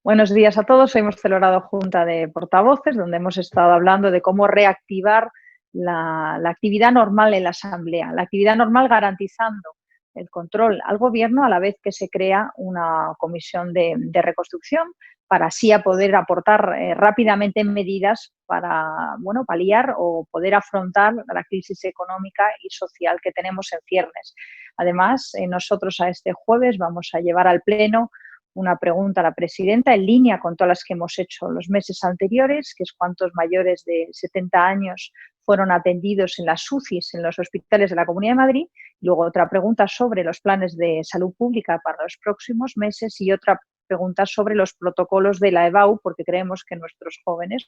Buenos días a todos. Hoy hemos celebrado junta de portavoces donde hemos estado hablando de cómo reactivar la actividad normal en la Asamblea. La actividad normal garantizando el control al Gobierno a la vez que se crea una comisión de reconstrucción para así poder aportar rápidamente medidas para paliar o poder afrontar la crisis económica y social que tenemos en ciernes. Además, nosotros a este jueves vamos a llevar al Pleno una pregunta a la presidenta en línea con todas las que hemos hecho los meses anteriores, que es cuántos mayores de 70 años fueron atendidos en las UCIs, en los hospitales de la Comunidad de Madrid. Luego otra pregunta sobre los planes de salud pública para los próximos meses y otra pregunta sobre los protocolos de la EBAU, porque creemos que nuestros jóvenes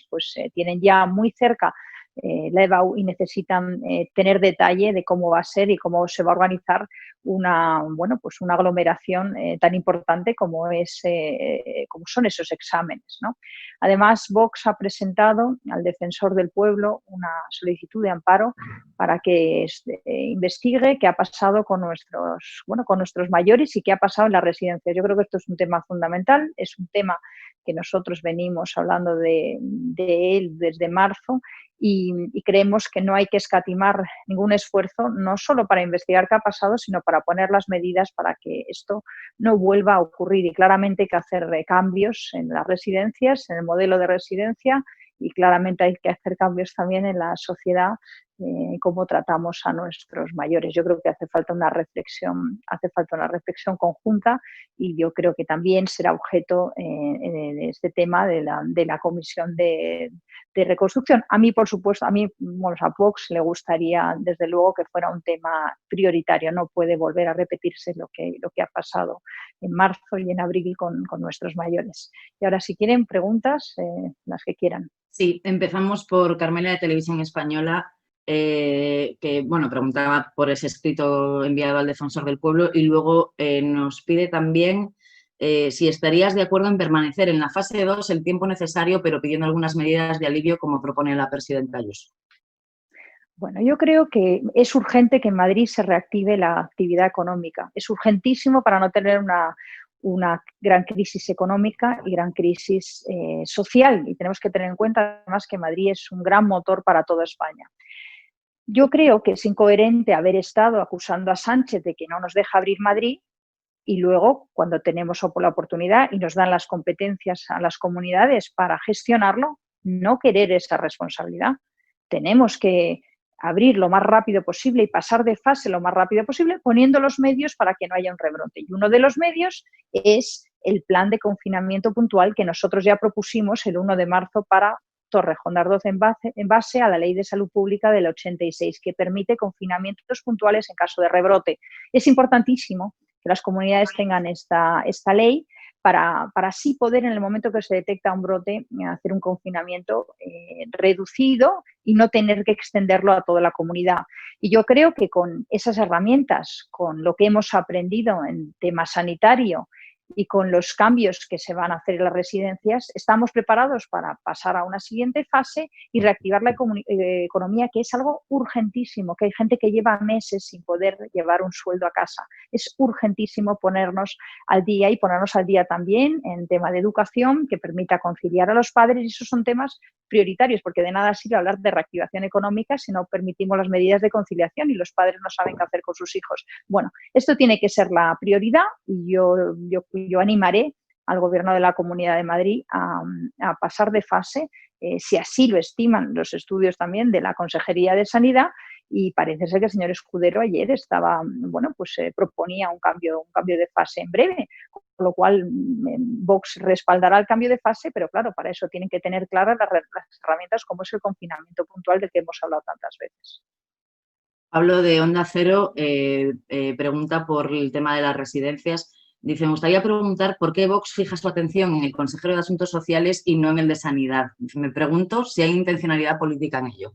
tienen ya muy cerca la EBAU y necesitan tener detalle de cómo va a ser y cómo se va a organizar una aglomeración tan importante como son esos exámenes, ¿no? Además, Vox ha presentado al Defensor del Pueblo una solicitud de amparo para que investigue qué ha pasado con nuestros mayores y qué ha pasado en las residencias. Yo creo que esto es un tema fundamental, es un tema que nosotros venimos hablando de él desde marzo y creemos que no hay que escatimar ningún esfuerzo, no solo para investigar qué ha pasado, sino para poner las medidas para que esto no vuelva a ocurrir. Y claramente hay que hacer cambios en las residencias, en el modelo de residencia, y claramente hay que hacer cambios también en la sociedad, cómo tratamos a nuestros mayores. Yo creo que hace falta una reflexión conjunta y yo creo que también será objeto en este tema de la comisión de reconstrucción. A mí, por supuesto, a Vox le gustaría, desde luego, que fuera un tema prioritario. No puede volver a repetirse lo que ha pasado en marzo y en abril con nuestros mayores. Y ahora, si quieren preguntas, las que quieran. Sí, empezamos por Carmela de Televisión Española, que preguntaba por ese escrito enviado al Defensor del Pueblo y luego nos pide también si estarías de acuerdo en permanecer en la fase 2 el tiempo necesario, pero pidiendo algunas medidas de alivio como propone la presidenta Ayuso. Bueno, yo creo que es urgente que en Madrid se reactive la actividad económica. Es urgentísimo para no tener una gran crisis económica y gran crisis social. Y tenemos que tener en cuenta además que Madrid es un gran motor para toda España. Yo creo que es incoherente haber estado acusando a Sánchez de que no nos deja abrir Madrid y luego, cuando tenemos la oportunidad y nos dan las competencias a las comunidades para gestionarlo, no querer esa responsabilidad. Tenemos que abrir lo más rápido posible y pasar de fase lo más rápido posible, poniendo los medios para que no haya un rebrote. Y uno de los medios es el plan de confinamiento puntual que nosotros ya propusimos el 1 de marzo para Torrejón de Ardoz en base a la Ley de Salud Pública del 86, que permite confinamientos puntuales en caso de rebrote. Es importantísimo que las comunidades tengan esta ley para así poder, en el momento que se detecta un brote, hacer un confinamiento reducido y no tener que extenderlo a toda la comunidad. Y yo creo que con esas herramientas, con lo que hemos aprendido en tema sanitario y con los cambios que se van a hacer en las residencias, estamos preparados para pasar a una siguiente fase y reactivar la economía, que es algo urgentísimo, que hay gente que lleva meses sin poder llevar un sueldo a casa. Es urgentísimo ponernos al día y ponernos al día también en tema de educación que permita conciliar a los padres, y esos son temas prioritarios, porque de nada sirve hablar de reactivación económica si no permitimos las medidas de conciliación y los padres no saben qué hacer con sus hijos. Bueno, esto tiene que ser la prioridad y yo animaré al Gobierno de la Comunidad de Madrid a pasar de fase, si así lo estiman los estudios también de la Consejería de Sanidad, y parece ser que el señor Escudero ayer proponía un cambio de fase en breve, con lo cual Vox respaldará el cambio de fase, pero claro, para eso tienen que tener claras las herramientas como es el confinamiento puntual del que hemos hablado tantas veces. Pablo de Onda Cero pregunta por el tema de las residencias. Dice, me gustaría preguntar por qué Vox fija su atención en el consejero de Asuntos Sociales y no en el de Sanidad. Me pregunto si hay intencionalidad política en ello.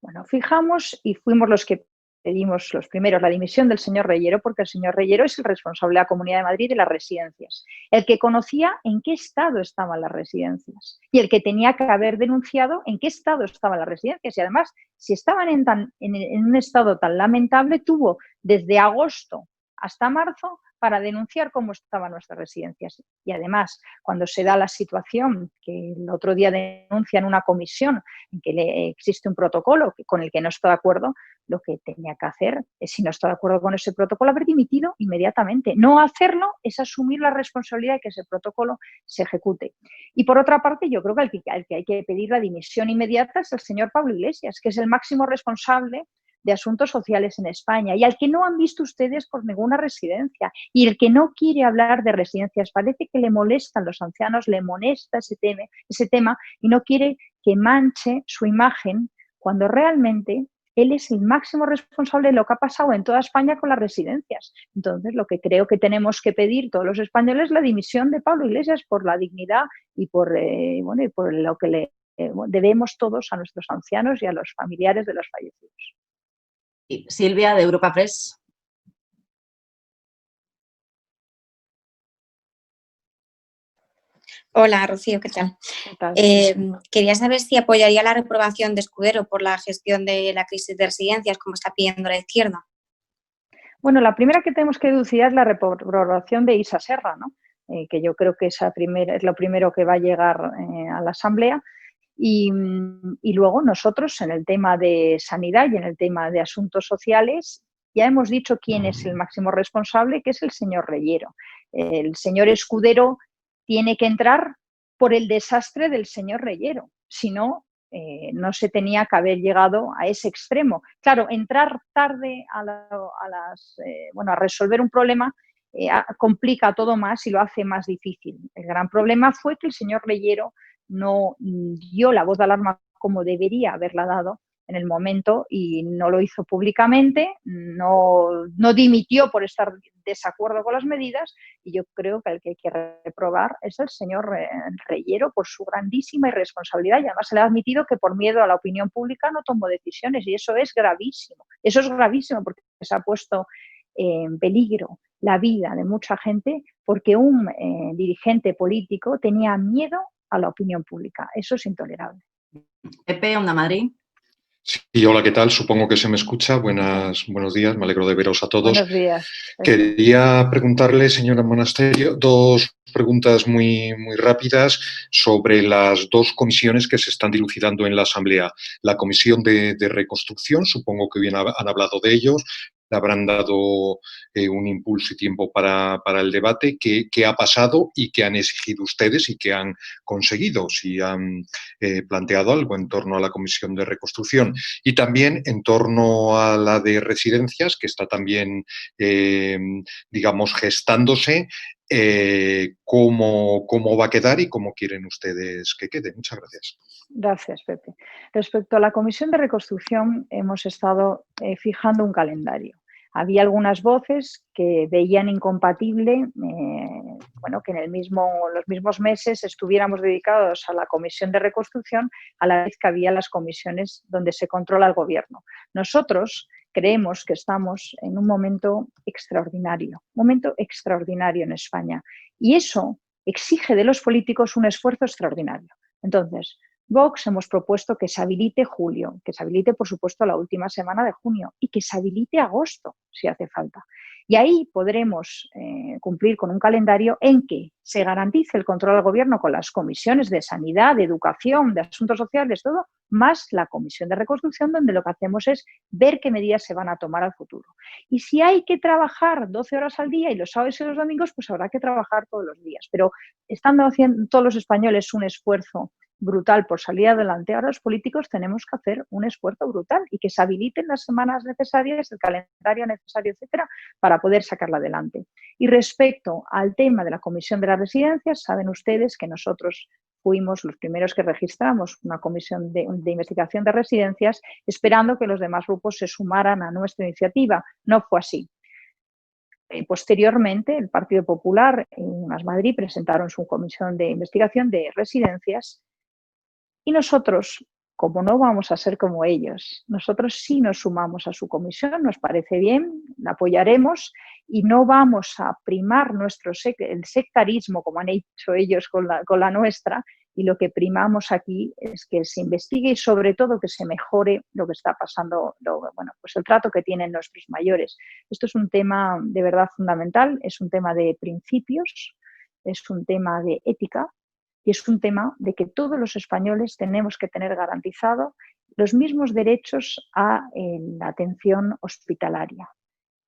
Bueno, fijamos y fuimos los que pedimos los primeros la dimisión del señor Reyero, porque el señor Reyero es el responsable de la Comunidad de Madrid de las residencias, el que conocía en qué estado estaban las residencias y el que tenía que haber denunciado en qué estado estaban las residencias. Y además, si estaban en un estado tan lamentable, tuvo desde agosto hasta marzo para denunciar cómo estaban nuestras residencias. Y además, cuando se da la situación, que el otro día denuncian una comisión en que existe un protocolo con el que no estoy de acuerdo, lo que tenía que hacer es, si no estoy de acuerdo con ese protocolo, haber dimitido inmediatamente. No hacerlo es asumir la responsabilidad de que ese protocolo se ejecute. Y por otra parte, yo creo que al que hay que pedir la dimisión inmediata es el señor Pablo Iglesias, que es el máximo responsable de asuntos sociales en España y al que no han visto ustedes por ninguna residencia y el que no quiere hablar de residencias. Parece que le molestan los ancianos, le molesta ese tema y no quiere que manche su imagen cuando realmente él es el máximo responsable de lo que ha pasado en toda España con las residencias. Entonces, lo que creo que tenemos que pedir todos los españoles es la dimisión de Pablo Iglesias por la dignidad y por lo que le debemos todos a nuestros ancianos y a los familiares de los fallecidos. Silvia, de Europa Press. Hola, Rocío, ¿qué tal? ¿Qué tal? Quería saber si apoyaría la reprobación de Escudero por la gestión de la crisis de residencias, como está pidiendo la izquierda. Bueno, la primera que tenemos que deducir es la reprobación de Isa Serra, ¿no? Que yo creo que es lo primero que va a llegar a la Asamblea. Y luego nosotros, en el tema de sanidad y en el tema de asuntos sociales, ya hemos dicho quién es el máximo responsable, que es el señor Reyero. El señor Escudero tiene que entrar por el desastre del señor Reyero, si no, no se tenía que haber llegado a ese extremo. Claro, entrar tarde a resolver un problema complica todo más y lo hace más difícil. El gran problema fue que el señor Reyero no dio la voz de alarma como debería haberla dado en el momento y no lo hizo públicamente, no dimitió por estar en desacuerdo con las medidas y yo creo que el que hay que reprobar es el señor Reyero por su grandísima irresponsabilidad y además se le ha admitido que por miedo a la opinión pública no tomó decisiones y eso es gravísimo. Eso es gravísimo porque se ha puesto en peligro la vida de mucha gente porque un dirigente político tenía miedo a la opinión pública. Eso es intolerable. Pepe, Onda Madrid. Sí, hola, ¿qué tal? Supongo que se me escucha. Buenos días, me alegro de veros a todos. Buenos días. Quería preguntarle, señora Monasterio, dos preguntas muy rápidas sobre las dos comisiones que se están dilucidando en la Asamblea. La Comisión de Reconstrucción, supongo que bien han hablado de ellos, le habrán dado un impulso y tiempo para el debate. ¿Qué ha pasado y qué han exigido ustedes y qué han conseguido? Si han planteado algo en torno a la Comisión de Reconstrucción. Y también en torno a la de residencias, que está también, digamos, gestándose, ¿cómo va a quedar y cómo quieren ustedes que quede? Muchas gracias. Gracias, Pepe. Respecto a la Comisión de Reconstrucción, hemos estado fijando un calendario. Había algunas voces que veían incompatible que en los mismos meses estuviéramos dedicados a la Comisión de Reconstrucción a la vez que había las comisiones donde se controla el gobierno. Nosotros creemos que estamos en un momento extraordinario en España y eso exige de los políticos un esfuerzo extraordinario. Entonces, Vox hemos propuesto que se habilite julio, que se habilite, por supuesto, la última semana de junio y que se habilite agosto, si hace falta. Y ahí podremos cumplir con un calendario en que se garantice el control al gobierno con las comisiones de sanidad, de educación, de asuntos sociales, todo, más la Comisión de Reconstrucción, donde lo que hacemos es ver qué medidas se van a tomar al futuro. Y si hay que trabajar 12 horas al día y los sábados y los domingos, pues habrá que trabajar todos los días. Pero estando haciendo todos los españoles un esfuerzo brutal por salir adelante, ahora los políticos tenemos que hacer un esfuerzo brutal y que se habiliten las semanas necesarias, el calendario necesario, etcétera, para poder sacarla adelante. Y respecto al tema de la Comisión de las Residencias, saben ustedes que nosotros fuimos los primeros que registramos una comisión de investigación de residencias, esperando que los demás grupos se sumaran a nuestra iniciativa. No fue así. Posteriormente, el Partido Popular y Más Madrid presentaron su comisión de investigación de residencias y nosotros, como no vamos a ser como ellos, nosotros sí nos sumamos a su comisión, nos parece bien, la apoyaremos y no vamos a primar el sectarismo, como han hecho ellos con la nuestra, y lo que primamos aquí es que se investigue y sobre todo que se mejore lo que está pasando, pues el trato que tienen nuestros mayores. Esto es un tema de verdad fundamental, es un tema de principios, es un tema de ética y es un tema de que todos los españoles tenemos que tener garantizado los mismos derechos a la atención hospitalaria.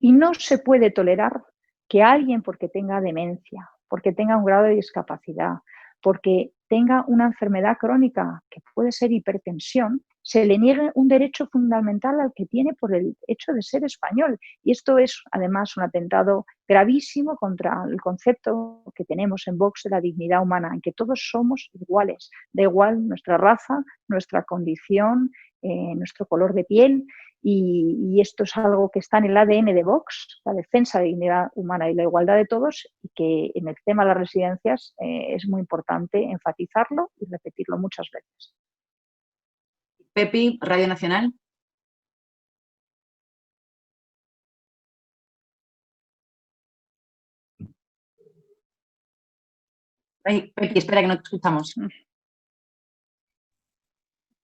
Y no se puede tolerar que alguien, porque tenga demencia, porque tenga un grado de discapacidad, porque tenga una enfermedad crónica, que puede ser hipertensión, se le niegue un derecho fundamental al que tiene por el hecho de ser español. Y esto es, además, un atentado gravísimo contra el concepto que tenemos en Vox de la dignidad humana, en que todos somos iguales, da igual nuestra raza, nuestra condición, nuestro color de piel. Y esto es algo que está en el ADN de Vox, la defensa de la dignidad humana y la igualdad de todos, y que en el tema de las residencias es muy importante enfatizarlo y repetirlo muchas veces. Pepi, Radio Nacional. Ay, Pepi, espera que no te escuchamos.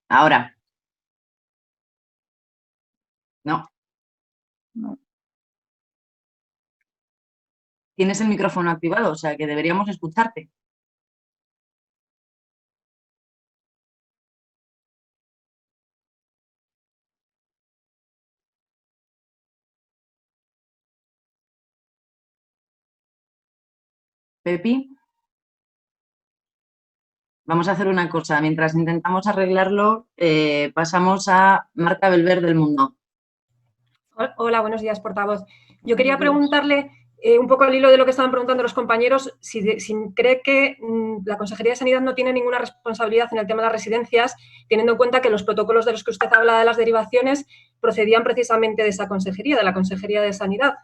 Ahora. No. No. Tienes el micrófono activado, o sea que deberíamos escucharte. Pepi. Vamos a hacer una cosa. Mientras intentamos arreglarlo, pasamos a Marta Belver del Mundo. Hola, buenos días, portavoz. Yo quería preguntarle, un poco al hilo de lo que estaban preguntando los compañeros, si cree que la Consejería de Sanidad no tiene ninguna responsabilidad en el tema de las residencias, teniendo en cuenta que los protocolos de los que usted habla de las derivaciones procedían precisamente de esa consejería, de la Consejería de Sanidad.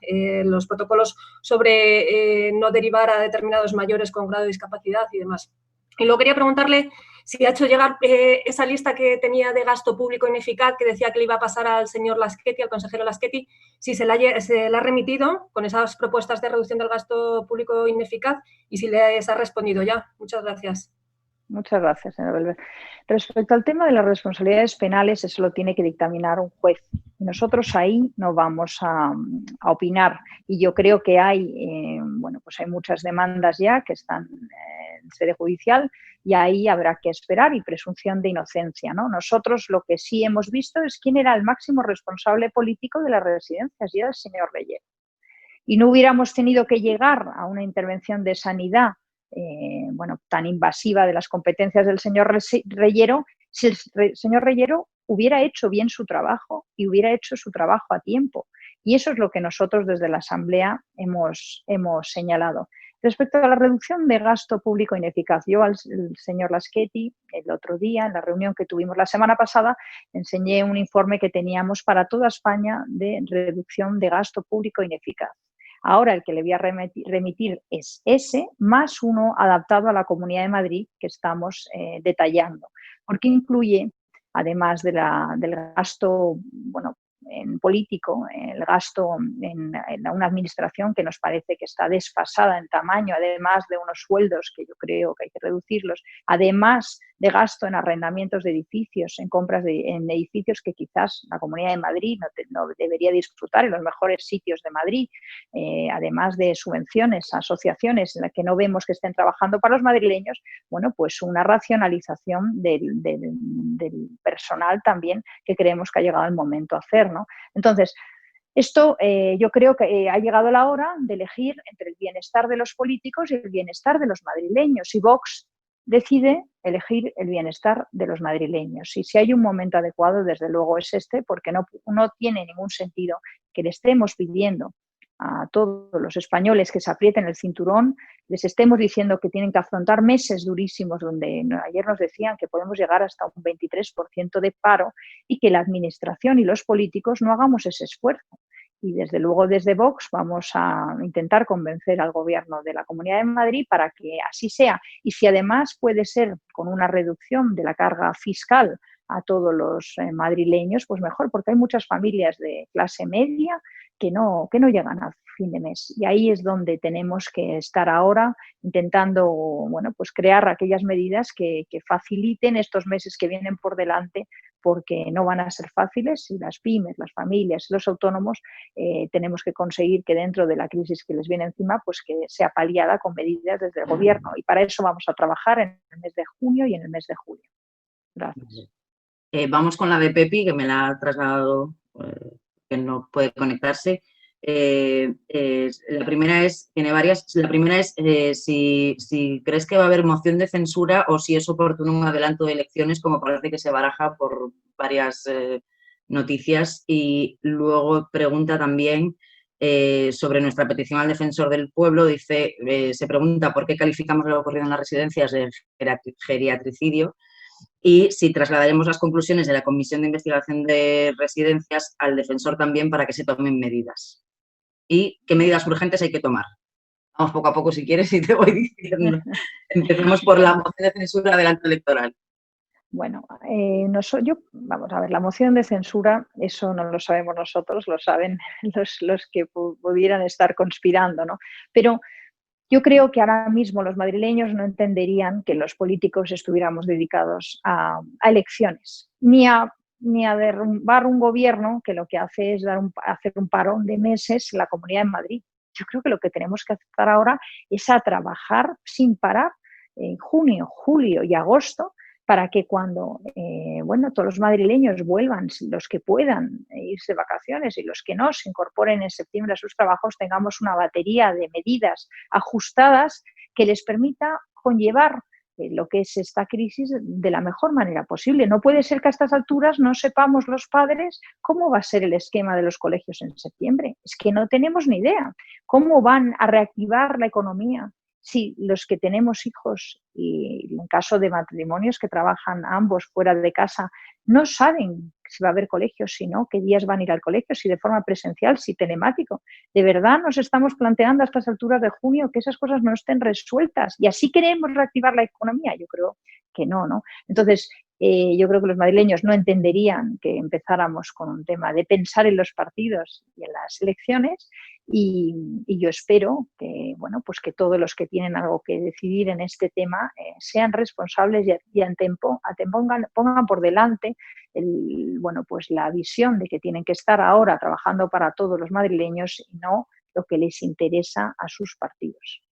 Los protocolos sobre no derivar a determinados mayores con grado de discapacidad y demás. Y luego quería preguntarle si ha hecho llegar esa lista que tenía de gasto público ineficaz, que decía que le iba a pasar al señor Laschetti, al consejero Laschetti, si se la ha remitido con esas propuestas de reducción del gasto público ineficaz y si les ha respondido ya. Muchas gracias. Muchas gracias, señora Belver. Respecto al tema de las responsabilidades penales, eso lo tiene que dictaminar un juez. Y nosotros ahí no vamos a opinar. Y yo creo que hay muchas demandas ya que están en sede judicial y ahí habrá que esperar y presunción de inocencia, ¿no? Nosotros lo que sí hemos visto es quién era el máximo responsable político de las residencias y era el señor Reyero. Y no hubiéramos tenido que llegar a una intervención de sanidad tan invasiva de las competencias del señor Reyero, si el señor Reyero hubiera hecho bien su trabajo y hubiera hecho su trabajo a tiempo. Y eso es lo que nosotros desde la Asamblea hemos señalado. Respecto a la reducción de gasto público ineficaz, yo al señor Laschetti el otro día, en la reunión que tuvimos la semana pasada, enseñé un informe que teníamos para toda España de reducción de gasto público ineficaz. Ahora el que le voy a remitir es ese, más uno adaptado a la Comunidad de Madrid que estamos detallando, porque incluye, además del gasto en político, el gasto en una administración que nos parece que está desfasada en tamaño, además de unos sueldos que yo creo que hay que reducirlos, además de gasto en arrendamientos de edificios, en compras en edificios que quizás la Comunidad de Madrid no debería disfrutar en los mejores sitios de Madrid, además de subvenciones a asociaciones en las que no vemos que estén trabajando para los madrileños, bueno, pues una racionalización del personal también que creemos que ha llegado el momento a hacer, ¿no? Entonces, esto yo creo que ha llegado la hora de elegir entre el bienestar de los políticos y el bienestar de los madrileños. Y Vox decide elegir el bienestar de los madrileños. Y si hay un momento adecuado, desde luego es este, porque no tiene ningún sentido que le estemos pidiendo a todos los españoles que se aprieten el cinturón, les estemos diciendo que tienen que afrontar meses durísimos donde ayer nos decían que podemos llegar hasta un 23% de paro y que la administración y los políticos no hagamos ese esfuerzo. Y desde luego desde Vox vamos a intentar convencer al Gobierno de la Comunidad de Madrid para que así sea. Y si además puede ser con una reducción de la carga fiscal a todos los madrileños, pues mejor, porque hay muchas familias de clase media que no llegan a fin de mes. Y ahí es donde tenemos que estar ahora intentando, bueno, pues crear aquellas medidas que faciliten estos meses que vienen por delante, porque no van a ser fáciles y las pymes, las familias, los autónomos tenemos que conseguir que dentro de la crisis que les viene encima, pues que sea paliada con medidas desde el gobierno. Y para eso vamos a trabajar en el mes de junio y en el mes de julio. Gracias. Vamos con la de Pepi, que me la ha trasladado, que no puede conectarse. La primera es, tiene varias. La primera es si crees que va a haber moción de censura o si es oportuno un adelanto de elecciones, como parece que se baraja por varias noticias. Y luego pregunta también sobre nuestra petición al defensor del pueblo. Dice, se pregunta por qué calificamos lo ocurrido en las residencias de geriatricidio y si trasladaremos las conclusiones de la Comisión de Investigación de Residencias al defensor también para que se tomen medidas. ¿Y qué medidas urgentes hay que tomar? Vamos poco a poco si quieres y te voy diciendo. Empecemos por la moción de censura del adelanto electoral. Bueno, vamos a ver, la moción de censura, eso no lo sabemos nosotros, lo saben los que pudieran estar conspirando, ¿no? Pero yo creo que ahora mismo los madrileños no entenderían que los políticos estuviéramos dedicados a elecciones, ni a derrumbar un gobierno que lo que hace es hacer un parón de meses en la Comunidad de Madrid. Yo creo que lo que tenemos que hacer ahora es a trabajar sin parar en junio, julio y agosto para que cuando todos los madrileños vuelvan, los que puedan irse de vacaciones y los que no se incorporen en septiembre a sus trabajos, tengamos una batería de medidas ajustadas que les permita conllevar lo que es esta crisis de la mejor manera posible. No puede ser que a estas alturas no sepamos los padres cómo va a ser el esquema de los colegios en septiembre. Es que no tenemos ni idea cómo van a reactivar la economía. Sí, los que tenemos hijos y en caso de matrimonios que trabajan ambos fuera de casa no saben si va a haber colegios, si no, qué días van a ir al colegio, si de forma presencial, si telemático. De verdad nos estamos planteando a estas alturas de junio que esas cosas no estén resueltas y así queremos reactivar la economía. Yo creo que no, ¿no? Entonces, yo creo que los madrileños no entenderían que empezáramos con un tema de pensar en los partidos y en las elecciones y yo espero que, bueno, pues que todos los que tienen algo que decidir en este tema sean responsables y pongan por delante pues la visión de que tienen que estar ahora trabajando para todos los madrileños y no lo que les interesa a sus partidos.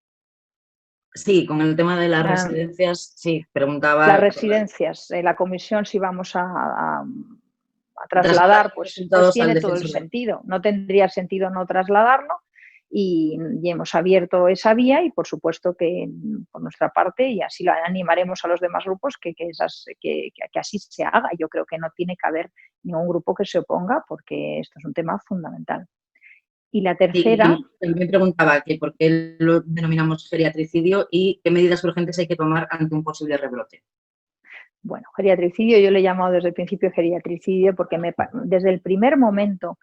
Sí, con el tema de las residencias, sí, preguntaba. Las residencias, la comisión, si vamos a trasladar, pues tiene todo el sentido. No tendría sentido no trasladarlo y hemos abierto esa vía y por supuesto que por nuestra parte, y así lo animaremos a los demás grupos, que así se haga. Yo creo que no tiene que haber ningún grupo que se oponga porque esto es un tema fundamental. Y la tercera... Sí, también preguntaba que por qué lo denominamos geriatricidio y qué medidas urgentes hay que tomar ante un posible rebrote. Bueno, geriatricidio yo le he llamado desde el principio geriatricidio porque desde el primer momento,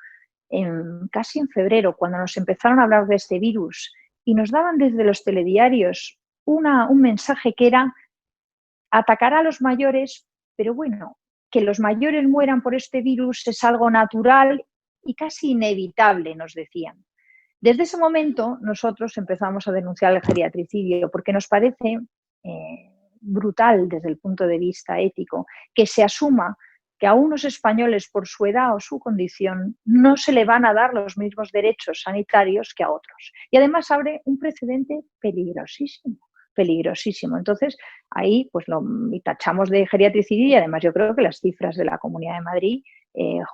casi en febrero, cuando nos empezaron a hablar de este virus y nos daban desde los telediarios un mensaje que era atacar a los mayores, pero bueno, que los mayores mueran por este virus es algo natural y casi inevitable, nos decían. Desde ese momento nosotros empezamos a denunciar el geriatricidio porque nos parece brutal desde el punto de vista ético que se asuma que a unos españoles por su edad o su condición no se le van a dar los mismos derechos sanitarios que a otros. Y además abre un precedente peligrosísimo. Entonces, ahí pues lo tachamos de geriatricidio y además yo creo que las cifras de la Comunidad de Madrid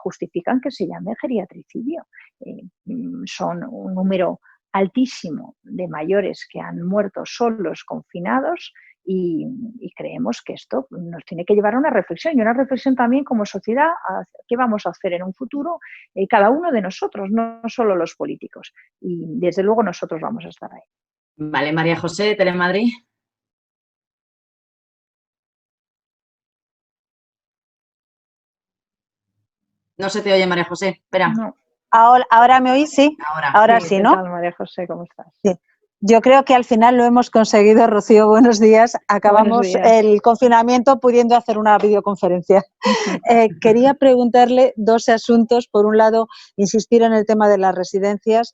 justifican que se llame geriatricidio. Son un número altísimo de mayores que han muerto solos, confinados, y creemos que esto nos tiene que llevar a una reflexión y una reflexión también como sociedad, qué vamos a hacer en un futuro, cada uno de nosotros, no solo los políticos. Y desde luego nosotros vamos a estar ahí. Vale, María José, Telemadrid. No se te oye, María José. Espera. No. Ahora me oís, sí. Ahora sí, ¿no? ¿Qué tal, María José? ¿Cómo estás? Sí. Yo creo que al final lo hemos conseguido, Rocío. Buenos días. Acabamos Buenos días. el confinamiento pudiendo hacer una videoconferencia. Quería preguntarle dos asuntos. Por un lado, insistir en el tema de las residencias.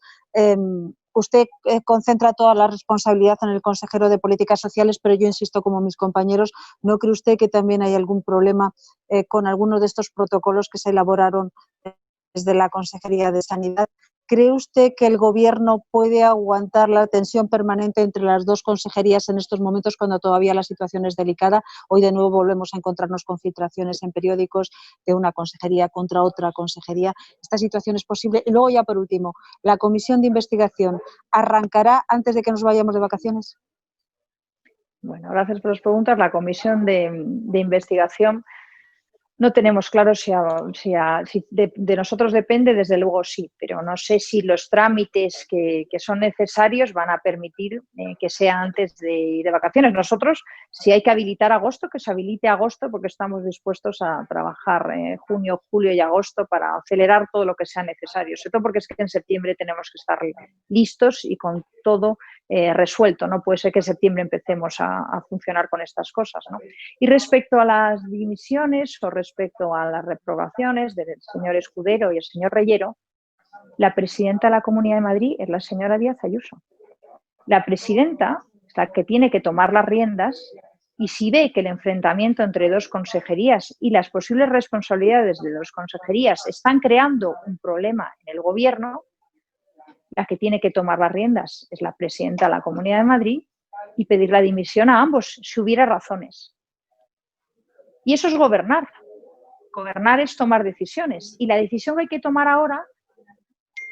Usted concentra toda la responsabilidad en el consejero de Políticas Sociales, pero yo insisto como mis compañeros, ¿no cree usted que también hay algún problema con algunos de estos protocolos que se elaboraron desde la Consejería de Sanidad? ¿Cree usted que el Gobierno puede aguantar la tensión permanente entre las dos consejerías en estos momentos cuando todavía la situación es delicada? Hoy de nuevo volvemos a encontrarnos con filtraciones en periódicos de una consejería contra otra consejería. ¿Esta situación es posible? Y luego ya por último, ¿la comisión de investigación arrancará antes de que nos vayamos de vacaciones? Bueno, gracias por las preguntas. La comisión de investigación no tenemos claro si de nosotros depende, desde luego sí, pero no sé si los trámites que son necesarios van a permitir que sea antes de ir de vacaciones. Nosotros, si hay que habilitar agosto, que se habilite agosto, porque estamos dispuestos a trabajar junio, julio y agosto para acelerar todo lo que sea necesario, sobre todo porque es que en septiembre tenemos que estar listos y con todo resuelto. No puede ser que en septiembre empecemos a funcionar con estas cosas, ¿no? Y respecto a las dimisiones o respecto a las reprobaciones del señor Escudero y el señor Reyero, la presidenta de la Comunidad de Madrid es la señora Díaz Ayuso. La presidenta es la que tiene que tomar las riendas y si ve que el enfrentamiento entre dos consejerías y las posibles responsabilidades de dos consejerías están creando un problema en el gobierno, la que tiene que tomar las riendas es la presidenta de la Comunidad de Madrid y pedir la dimisión a ambos si hubiera razones. Y eso es gobernar. Gobernar es tomar decisiones. Y la decisión que hay que tomar ahora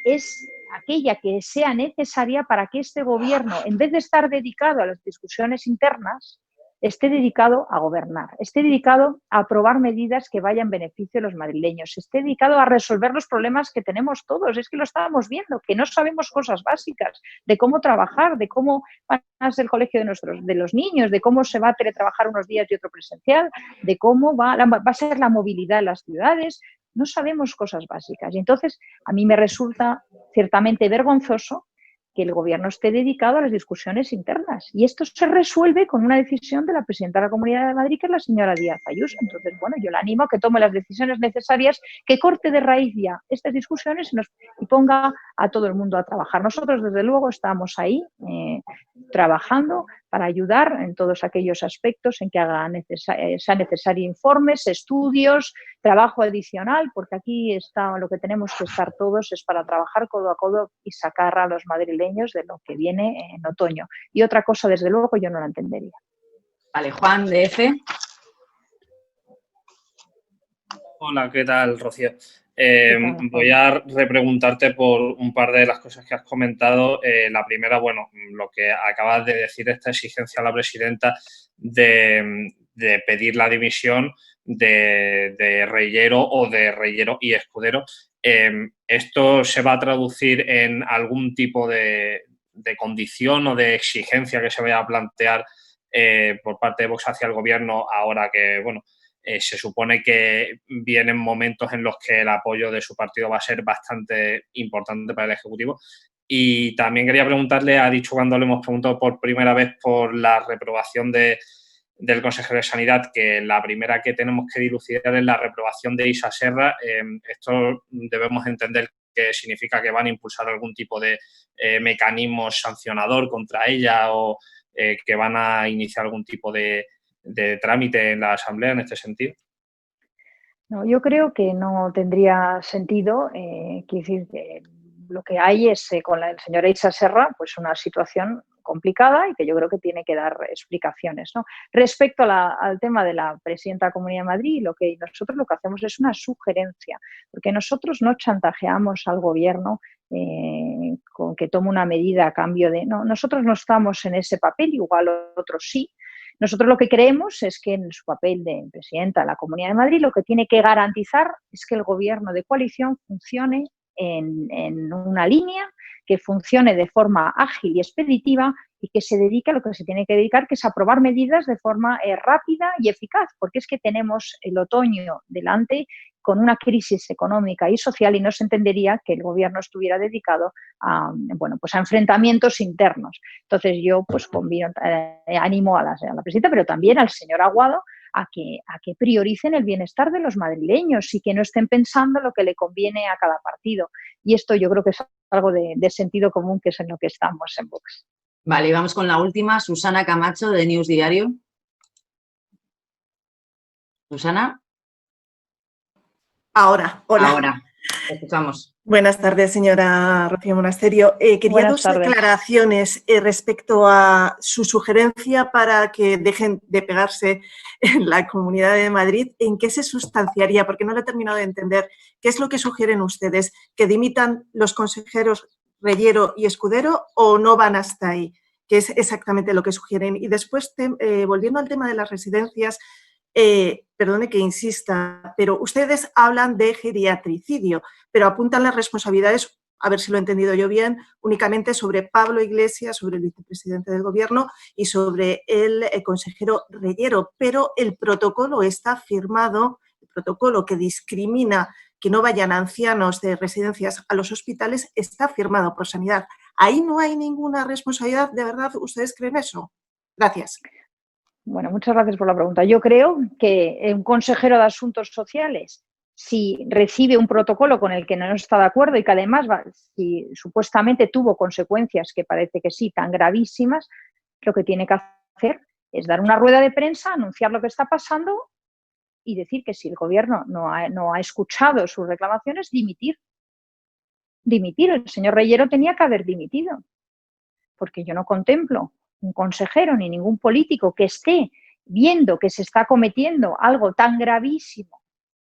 es aquella que sea necesaria para que este gobierno, en vez de estar dedicado a las discusiones internas, esté dedicado a gobernar, esté dedicado a aprobar medidas que vayan en beneficio de los madrileños, esté dedicado a resolver los problemas que tenemos todos. Es que lo estábamos viendo, que no sabemos cosas básicas de cómo trabajar, de cómo va a ser el colegio de los niños, de cómo se va a teletrabajar unos días y otro presencial, de cómo va a ser la movilidad en las ciudades. No sabemos cosas básicas. Y entonces a mí me resulta ciertamente vergonzoso que el gobierno esté dedicado a las discusiones internas. Y esto se resuelve con una decisión de la presidenta de la Comunidad de Madrid, que es la señora Díaz Ayuso. Entonces, bueno, yo la animo a que tome las decisiones necesarias, que corte de raíz ya estas discusiones y ponga a todo el mundo a trabajar. Nosotros, desde luego, estamos ahí trabajando para ayudar en todos aquellos aspectos en que sea necesario informes, estudios, trabajo adicional, porque aquí está lo que tenemos que estar todos es para trabajar codo a codo y sacar a los madrileños de lo que viene en otoño. Y otra cosa, desde luego, yo no la entendería. Vale, Juan, de F. Hola, ¿qué tal, Rocío? Voy a repreguntarte por un par de las cosas que has comentado. La primera, bueno, lo que acabas de decir, esta exigencia a la presidenta de pedir la dimisión de Reyero o de Reyero y Escudero. ¿Esto se va a traducir en algún tipo de condición o de exigencia que se vaya a plantear por parte de Vox hacia el gobierno ahora que, bueno, se supone que vienen momentos en los que el apoyo de su partido va a ser bastante importante para el Ejecutivo? Y también quería preguntarle, ha dicho cuando le hemos preguntado por primera vez por la reprobación del consejero de Sanidad, que la primera que tenemos que dilucidar es la reprobación de Isa Serra. Esto debemos entender que significa que van a impulsar algún tipo de mecanismo sancionador contra ella o que van a iniciar algún tipo de trámite en la Asamblea en este sentido. No, yo creo que no tendría sentido. Quiero decir que lo que hay es con la señora Isa Serra, pues una situación complicada y que yo creo que tiene que dar explicaciones, ¿no? Respecto al tema de la presidenta de la Comunidad de Madrid, nosotros lo que hacemos es una sugerencia, porque nosotros no chantajeamos al gobierno con que tome una medida a cambio de... No, nosotros no estamos en ese papel, igual otros sí. Nosotros lo que creemos es que en su papel de presidenta de la Comunidad de Madrid lo que tiene que garantizar es que el gobierno de coalición funcione en una línea, que funcione de forma ágil y expeditiva y que se dedique a lo que se tiene que dedicar, que es aprobar medidas de forma rápida y eficaz, porque es que tenemos el otoño delante con una crisis económica y social y no se entendería que el gobierno estuviera dedicado a, bueno, pues a enfrentamientos internos. Entonces yo pues animo a la presidenta, pero también al señor Aguado a que prioricen el bienestar de los madrileños y que no estén pensando lo que le conviene a cada partido. Y esto yo creo que es algo de sentido común, que es en lo que estamos en Vox. Vale, y vamos con la última, Susana Camacho, de News Diario. Susana. Ahora, hola. Ahora, te escuchamos. Buenas tardes, señora Rocío Monasterio. Quería dos aclaraciones respecto a su sugerencia para que dejen de pegarse en la Comunidad de Madrid. ¿En qué se sustanciaría? Porque no lo he terminado de entender. ¿Qué es lo que sugieren ustedes? ¿Que dimitan los consejeros Reyero y Escudero o no van hasta ahí? ¿Qué es exactamente lo que sugieren? Y después, volviendo al tema de las residencias, perdone que insista, pero ustedes hablan de geriatricidio, pero apuntan las responsabilidades, a ver si lo he entendido yo bien, únicamente sobre Pablo Iglesias, sobre el vicepresidente del Gobierno y sobre el consejero Reyero, pero el protocolo está firmado, el protocolo que discrimina que no vayan ancianos de residencias a los hospitales está firmado por Sanidad. Ahí no hay ninguna responsabilidad, ¿de verdad ustedes creen eso? Gracias. Bueno, muchas gracias por la pregunta. Yo creo que un consejero de Asuntos Sociales, si recibe un protocolo con el que no está de acuerdo y que además si supuestamente tuvo consecuencias, que parece que sí, tan gravísimas, lo que tiene que hacer es dar una rueda de prensa, anunciar lo que está pasando y decir que si el gobierno no ha escuchado sus reclamaciones, dimitir. Dimitir. El señor Reyero tenía que haber dimitido, porque yo no contemplo un consejero ni ningún político que esté viendo que se está cometiendo algo tan gravísimo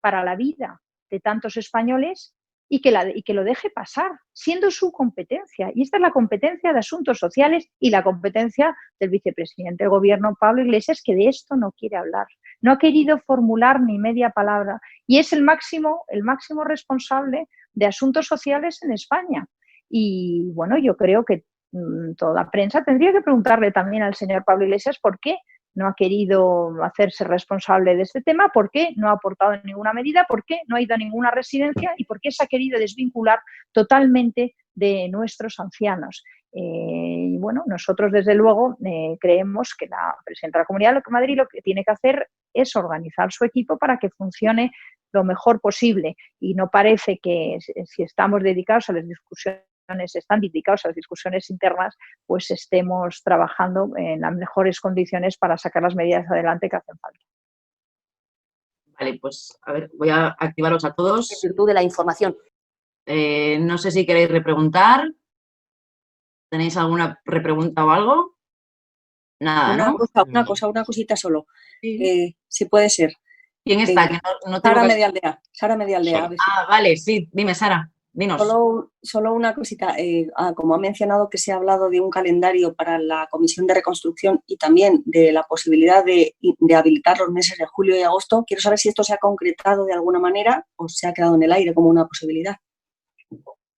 para la vida de tantos españoles y que lo deje pasar, siendo su competencia. Y esta es la competencia de Asuntos Sociales y la competencia del vicepresidente del Gobierno, Pablo Iglesias, que de esto no quiere hablar. No ha querido formular ni media palabra y es el máximo responsable de Asuntos Sociales en España. Y bueno, yo creo que toda la prensa tendría que preguntarle también al señor Pablo Iglesias por qué no ha querido hacerse responsable de este tema, por qué no ha aportado ninguna medida, por qué no ha ido a ninguna residencia y por qué se ha querido desvincular totalmente de nuestros ancianos. Y bueno, nosotros desde luego creemos que la presidenta de la Comunidad de Madrid lo que tiene que hacer es organizar su equipo para que funcione lo mejor posible y no parece que si estamos dedicados a las discusiones están dedicados a las discusiones internas, pues estemos trabajando en las mejores condiciones para sacar las medidas adelante que hacen falta. Vale, pues a ver, voy a activaros a todos. En virtud de la información. No sé si queréis repreguntar. ¿Tenéis alguna repregunta o algo? Nada, ¿no? Una cosita solo. Sí. Si puede ser. ¿Quién está? Que no tengo Sara Medialdea. Ah, vale, sí. Dime, Sara. Dinos. Solo una cosita. Como ha mencionado que se ha hablado de un calendario para la Comisión de Reconstrucción y también de la posibilidad de habilitar los meses de julio y agosto, quiero saber si esto se ha concretado de alguna manera o se ha quedado en el aire como una posibilidad.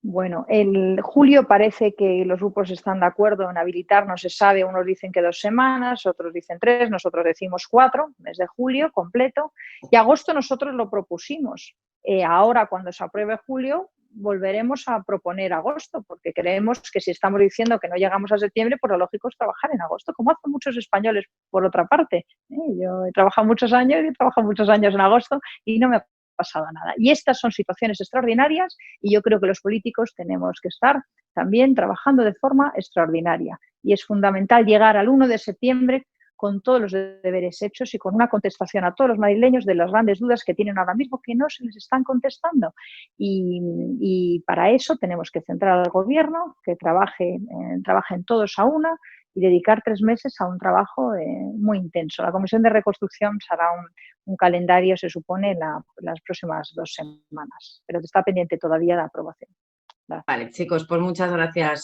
Bueno, en julio parece que los grupos están de acuerdo en habilitar, no se sabe, unos dicen que 2 semanas, otros dicen 3, nosotros decimos 4, mes de julio completo, y agosto nosotros lo propusimos. Ahora, cuando se apruebe julio, volveremos a proponer agosto, porque creemos que si estamos diciendo que no llegamos a septiembre, pues lo lógico es trabajar en agosto, como hacen muchos españoles por otra parte. Yo he trabajado muchos años en agosto y no me ha pasado nada. Y estas son situaciones extraordinarias y yo creo que los políticos tenemos que estar también trabajando de forma extraordinaria. Y es fundamental llegar al 1 de septiembre con todos los deberes hechos y con una contestación a todos los madrileños de las grandes dudas que tienen ahora mismo que no se les están contestando. Y para eso tenemos que centrar al gobierno, que trabajen todos a una y dedicar 3 meses a un trabajo muy intenso. La Comisión de Reconstrucción será un calendario, se supone, las próximas 2 semanas, pero está pendiente todavía la aprobación. Gracias. Vale, chicos, pues muchas gracias.